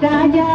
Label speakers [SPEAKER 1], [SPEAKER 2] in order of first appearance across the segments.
[SPEAKER 1] రాజా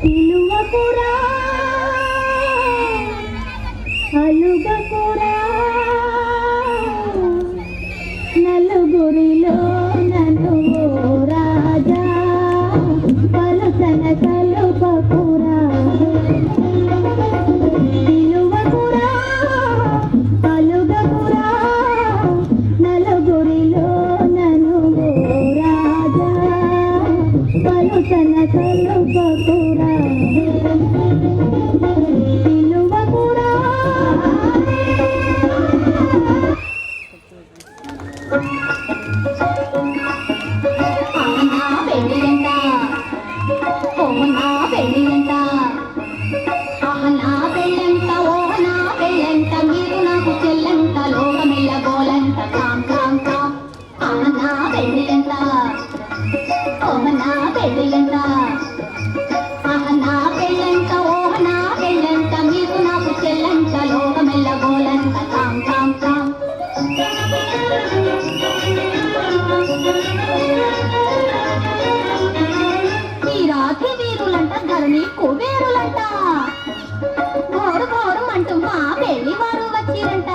[SPEAKER 1] పిలువకురా అలుగకురా నలుగురిలో నన్ను రాజా పలుసన కలుపకురా పిలువకురా అలుగకురా నలుగురిలో నన్ను రాజా పలుసన కలుపకురా పిలువకురా కుబేరులంట ఘోరు ఘోరు అంటూ మా పెళ్లి వారు వచ్చిరంట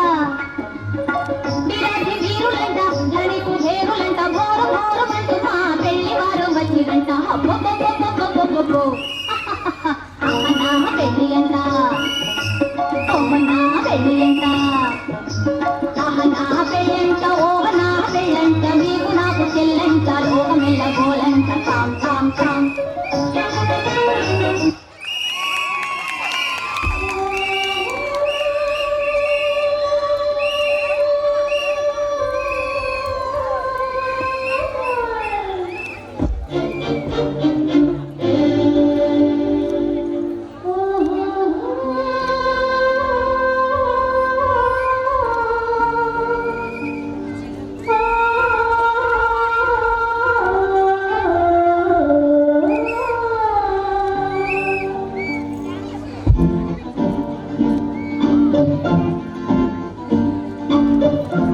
[SPEAKER 1] బిరాజి వీరులంట ధని కుబేరులంట ఘోరు ఘోరు అంటూ మా పెళ్లి వారు వచ్చిరంట అబ్బబ్బబ్బబ్బబ్బబ్బబ్బో నా పెళ్లి అంట నా పెళ్లి అంట నా పెళ్ళంట నా పెళ్ళంట మీకు నాకు చెల్లంట లోకమెల్ల గోలంట కాం కాం కాం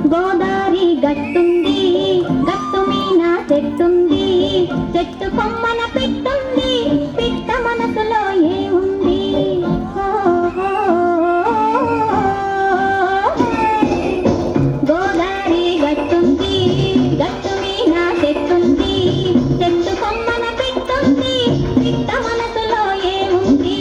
[SPEAKER 1] గోదారి గట్టుంది గట్టు మీన చెట్టుంది చెట్టు కొమ్మన పెట్టుంది పిట్ట మనసులో ఏముంది గోదారి గట్టుంది గట్టు మీన చెట్టుంది చెట్టు కొమ్మన పెట్టుంది పిట్ట మనసులో ఏముంది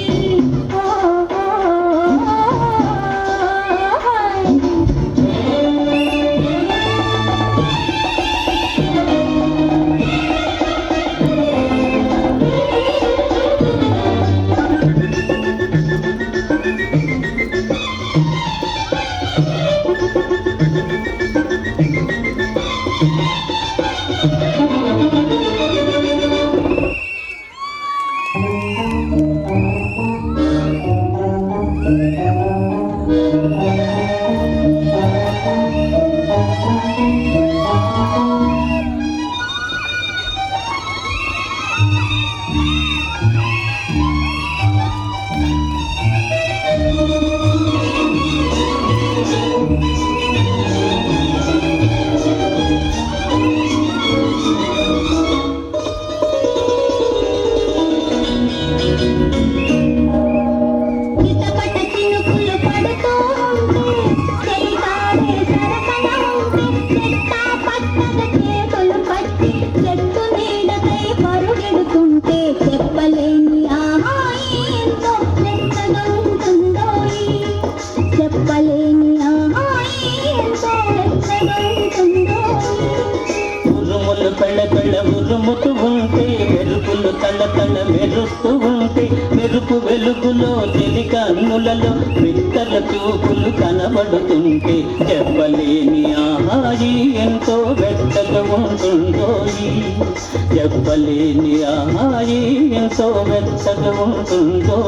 [SPEAKER 2] పెళ్ళ ఉరుముతూ ఉంటే మెరుపులు తల మెరుస్తూ ఉంటే మెరుపు వెలుగులో చెలి కన్నులలో బిత్తర చూపులు కనబడుతుంటే చెప్పలేని ఆహాయి ఎంతో వెచ్చగా ఉంటుందో చెప్పలేని ఆహాయి ఎంతో వెచ్చగా ఉంటుందో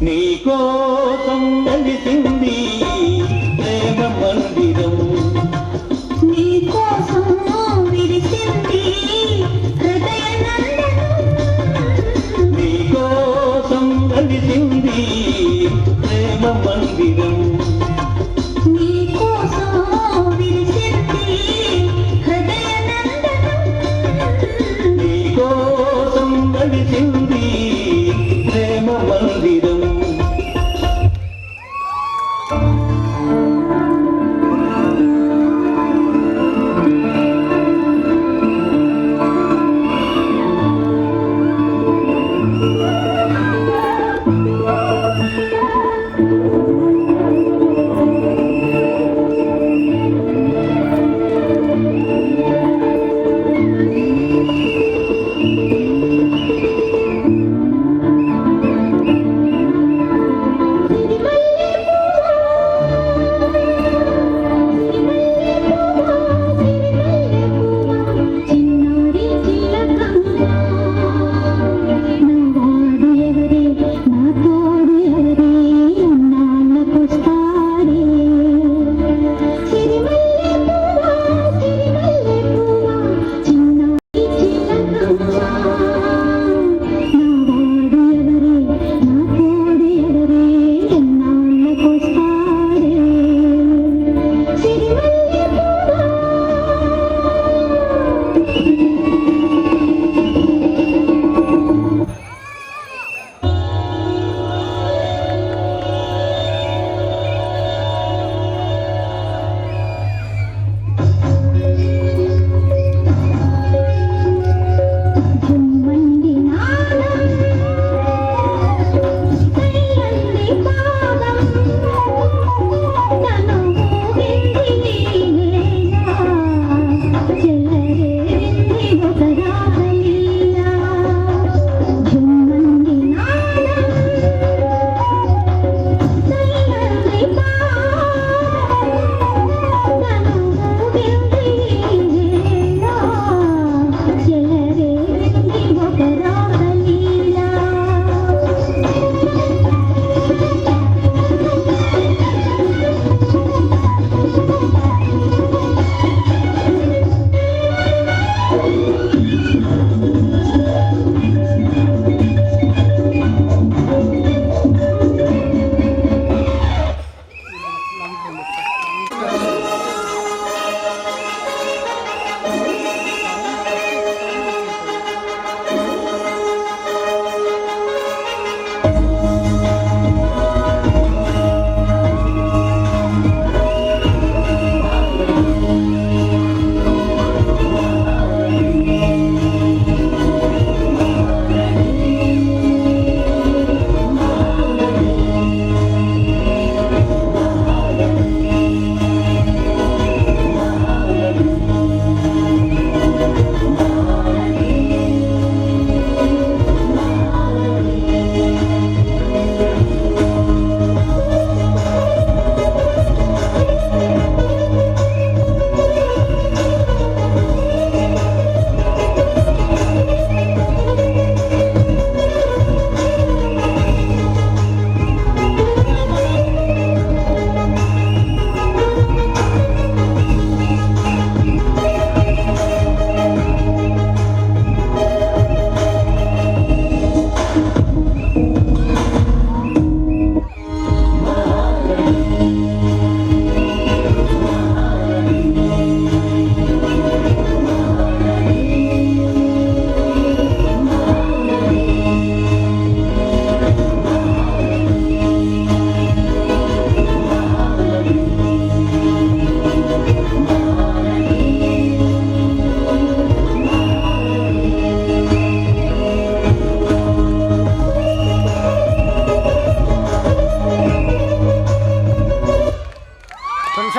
[SPEAKER 2] నీకోసం కలిసింది ప్రేమ మందిరం
[SPEAKER 1] నీకోసం విరిసింది హృదయ నందనం
[SPEAKER 2] నీకోసం కలిసింది ప్రేమ మందిరం
[SPEAKER 1] నీకోసం విరిసింది హృదయ నందనం
[SPEAKER 2] నీకోసం కలిసింది ప్రేమ మందిరం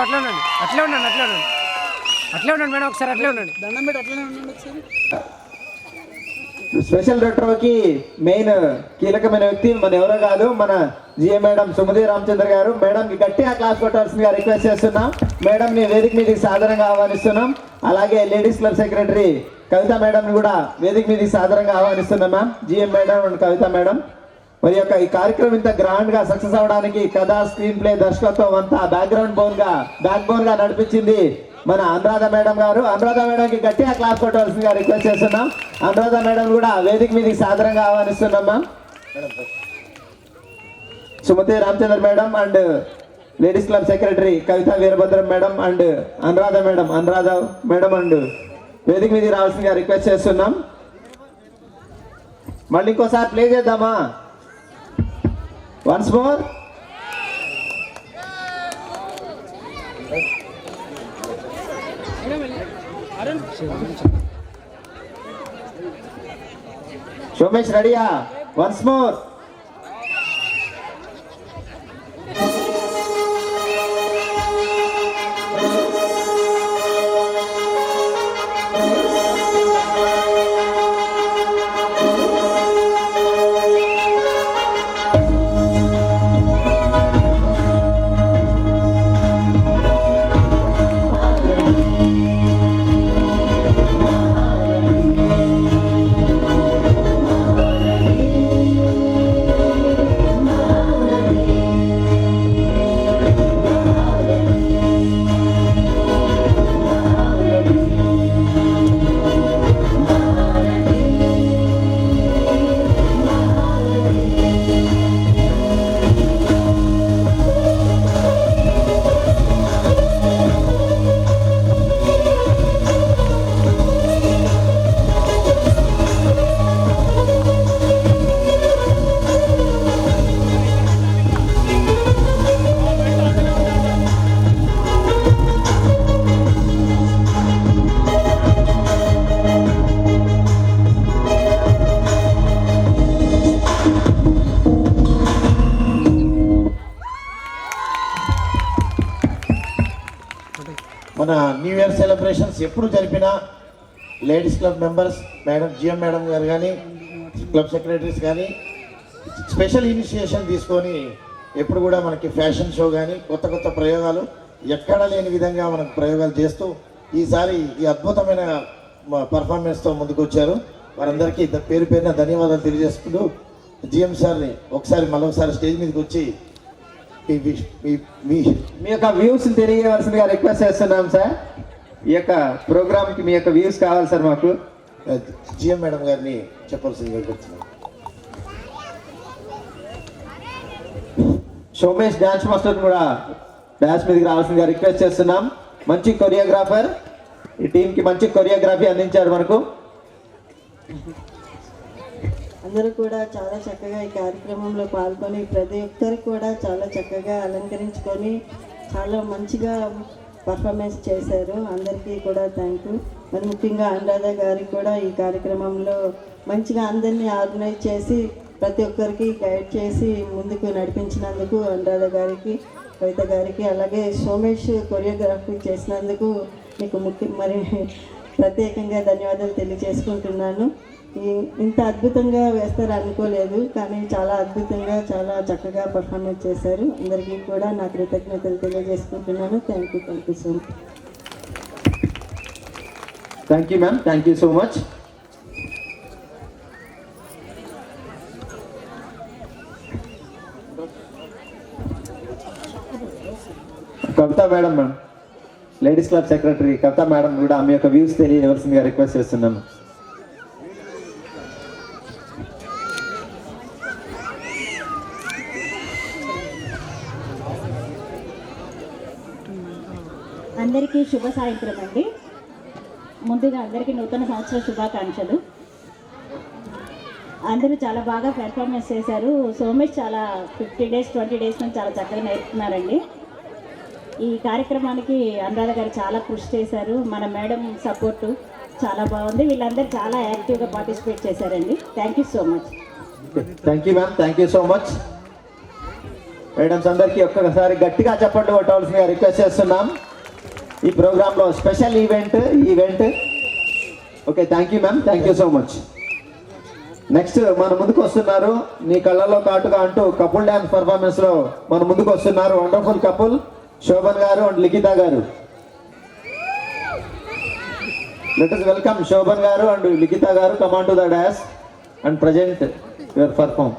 [SPEAKER 3] నిమిషం అట్లా ఉండండి, అట్లే ఉండండి, అట్లే ఉండండి, అట్లే ఉండండి మేడం, ఒకసారి అట్లే ఉండండి.
[SPEAKER 4] దండం పెట్టి అట్లనే ఉండండి ఒకసారి.
[SPEAKER 5] స్పెషల్ రెట్రోకి మెయిన్ కీలకమైన వ్యక్తి మన ఎవరో కాదు, మన జిఎం మేడం సుమతి రామచంద్ర గారు. మేడంకి గట్టిగా క్లాస్ కొట్టాల్సిందిగా రిక్వెస్ట్ చేస్తున్నాం. మేడంని వేదిక మీదకి సాధారణంగా ఆహ్వానిస్తున్నాం. అలాగే లేడీస్ క్లబ్ సెక్రటరీ కవిత మేడంని కూడా వేదిక మీదకి సాధారణంగా ఆహ్వానిస్తున్నాం. Ma'am, GM madam and Kavitha madam. మరి యొక్క ఈ కార్యక్రమం ఇంత గ్రాండ్ గా సక్సెస్ అవడానికి కథ, స్క్రీన్ ప్లే, దర్శకత్వం అంతా బ్యాక్ బోన్ గా నడిపించింది మన అనురాధ మేడం గారు. అనురాధ మేడంకి గట్టిగా క్లాస్ కొట్టవలసిందిగా రిక్వెస్ట్ చేస్తున్నాం. అనురాధ మేడం కూడా వేదిక మీదకి సాధారణంగా ఆహ్వానిస్తున్నామా. Sumathi Ramachandra madam and ladies club secretary Kavitha Veerabhadram madam and Anuradha madam and వేదిక మీదకి రావాల్సిందిగా రిక్వెస్ట్ చేస్తున్నాం. మళ్ళీ ఇంకోసారి ప్లే చేద్దామా? Once more. సోమేష్ రెడీయా? Once more.
[SPEAKER 6] మన న్యూ ఇయర్ సెలబ్రేషన్స్ ఎప్పుడు జరిపినా ladies club members madam, GM madam గారు కానీ, క్లబ్ సెక్రటరీస్ కానీ స్పెషల్ ఇనిషియేషన్ తీసుకొని ఎప్పుడు కూడా మనకి ఫ్యాషన్ షో కానీ కొత్త కొత్త ప్రయోగాలు ఎక్కడా లేని విధంగా మనకు ప్రయోగాలు చేస్తూ ఈసారి ఈ అద్భుతమైన పర్ఫార్మెన్స్తో ముందుకు వచ్చారు. వారందరికీ పేరు పేరున ధన్యవాదాలు తెలియజేసుకుంటూ జిఎం సార్ని మరొకసారి స్టేజ్ మీదకి వచ్చి
[SPEAKER 5] మీ యొక్క వ్యూస్ తెలియవలసిందిగా రిక్వెస్ట్ చేస్తున్నాం సార్. ఈ యొక్క ప్రోగ్రామ్ కి మీ యొక్క వ్యూస్ కావాలి సార్. మాకు
[SPEAKER 6] జిఎం మేడం గారిని చెప్పాల్సిందిగా కోరుతున్నాను.
[SPEAKER 5] సోమేష్ డాన్స్ మాస్టర్ కూడా డాన్స్ మీదకి రావాల్సిందిగా రిక్వెస్ట్ చేస్తున్నాం. మంచి కొరియోగ్రాఫర్, ఈ టీంకి మంచి కొరియోగ్రఫీ అందించారు మనకు.
[SPEAKER 7] అందరూ కూడా చాలా చక్కగా ఈ కార్యక్రమంలో పాల్గొని ప్రతి ఒక్కరికి కూడా చాలా చక్కగా అలంకరించుకొని చాలా మంచిగా పర్ఫార్మెన్స్ చేశారు. అందరికీ కూడా థ్యాంక్ యూ. మరి ముఖ్యంగా అనురాధ గారికి కూడా ఈ కార్యక్రమంలో మంచిగా అందరినీ ఆర్గనైజ్ చేసి ప్రతి ఒక్కరికి గైడ్ చేసి ముందుకు నడిపించినందుకు అనురాధ గారికి, కవిత గారికి, అలాగే సోమేష్ కొరియోగ్రఫీ చేసినందుకు మీకు మరి ప్రత్యేకంగా ధన్యవాదాలు తెలియజేసుకుంటున్నాను. ఇంత అద్భుతంగా వేస్తారు అనుకోలేదు, కానీ చాలా అద్భుతంగా చాలా చక్కగా పర్ఫార్మెన్స్ చేశారు. అందరికీ కూడా నా కృతజ్ఞతలు తెలియజేసుకుంటున్నాను. Thank you so much.
[SPEAKER 5] Thank you ma'am, thank you so much. Kavitha madam, ladies club secretary Kavitha madam కూడా మీ యొక్క వ్యూస్ తెలియవలసిందిగా రిక్వెస్ట్ చేస్తున్నాము.
[SPEAKER 8] అందరికీ శుభ సాయంత్రం అండి. ముందుగా అందరికీ నూతన సంవత్సర శుభాకాంక్షలు. అందరూ చాలా బాగా పెర్ఫార్మెన్స్ చేశారు. సోమేష్ చాలా 50 డేస్ 20 డేస్ నుంచి చాలా చక్కగా నేర్పుతున్నారండి. ఈ కార్యక్రమానికి అనురాధ గారు చాలా కృషి చేశారు. మన మేడం సపోర్టు చాలా బాగుంది. వీళ్ళందరూ చాలా యాక్టివ్గా పార్టిసిపేట్ చేశారండి. Thank you so much.
[SPEAKER 5] Thank you ma'am, thank you so much. Madams అందరికీ ఒక్కసారి గట్టిగా చప్పట్లు కొట్టవలసిందిగా రిక్వెస్ట్ చేస్తున్నాం. ఈ ప్రోగ్రాంలో special event okay. Thank you ma'am, thank you so much. Next మన ముందుకు వస్తున్నారు నీ కళ్ళలో కాటుగా అంటూ కపుల్ డ్యాన్స్ పర్ఫార్మెన్స్ లో మన ముందుకు వస్తున్నారు వండర్ఫుల్ కపుల్ శోభన్ గారు అండ్ లిఖిత గారు. లెట్ us వెల్కమ్ శోభన్ గారు అండ్ లిఖిత గారు. Come on to the dash and present your perform.